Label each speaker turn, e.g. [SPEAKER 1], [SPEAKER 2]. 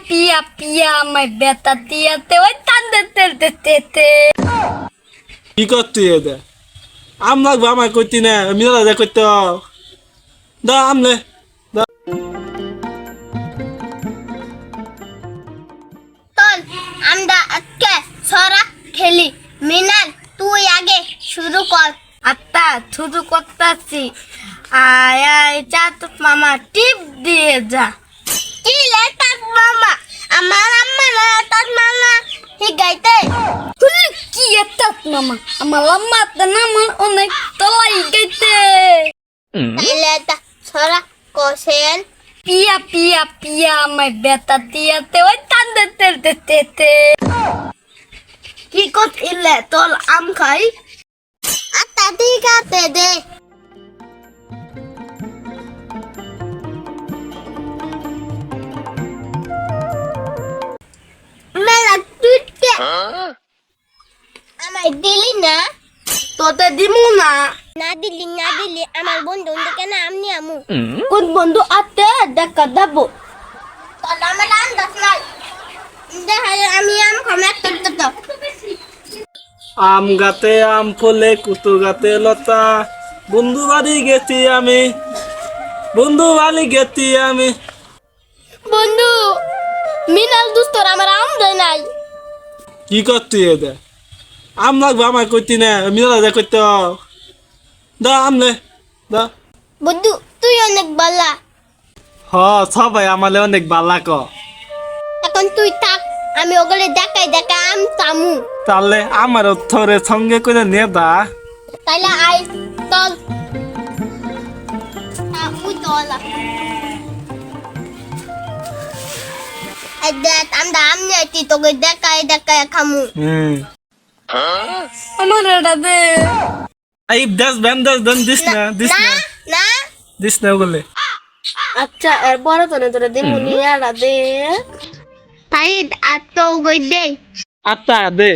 [SPEAKER 1] পিয়া পিয়া আমায় বেতা তিয়াতে ওই তেলতে
[SPEAKER 2] কি করতে এটা আম লাগবে আমায় করতি না মিলা যা করতে দা আমলে
[SPEAKER 1] চল আমরা আজকে ছড়া খেলি। মিনাল তুই আগে শুরু কর। আত্তা শুরু করতেছি। আয় আয় চাতক মামা টিপ দিয়ে যা। কি লে তাক মামা আমার আম্মা না তাক মামা হি গাইতে কি তাক মামা আমার আম্মা তো নাম অনেক তলাই গাইতে তাইলে তা ছড়া কোশেন পিয়া পিয়া পিয়া আমায় বেতা তিয়াতে ওই তেলতে কি করছিলে তোর আম খাই আত্তা ঠিক আছে দে মেলা টুটকে আমায় দিলি না তোতে দিমু না না দিলি আমার বন্ধু কেন আমনি আমু কোন বন্ধু আতে দেখা দেবো তাহলে আমার আন্দাজ নাই আমি আম খামে তো
[SPEAKER 2] আম গাতে আম ফলে কুতু গাতে লতা বন্ধু বাড়ি গেছি আমি
[SPEAKER 1] বন্ধু মিনাল দুস্তর আমার আম দেয় নাই
[SPEAKER 2] কি করতে এটা আম লাগবে আমায় করতি না মিলা যা করতে দা আমলে দা
[SPEAKER 1] বন্ধু তুই অনেক বালা
[SPEAKER 2] সবাই আমালে অনেক বালা ক
[SPEAKER 1] এখন তুই থাক আমি ওগুলো দেখাই আম চামু
[SPEAKER 2] তাহলে আমার থরে সঙ্গে করে নে দা
[SPEAKER 1] তাইলে আই চল উই চল দেখ আমরা আম নিয়েছি তোকে দেখাই খামু আমার এটা দে
[SPEAKER 2] এই দাস দেন দিস না বলে
[SPEAKER 1] আচ্ছা এরপরে তোরে দিমুনি এটা দে তাই আর তো গই দে
[SPEAKER 2] আত্তা দে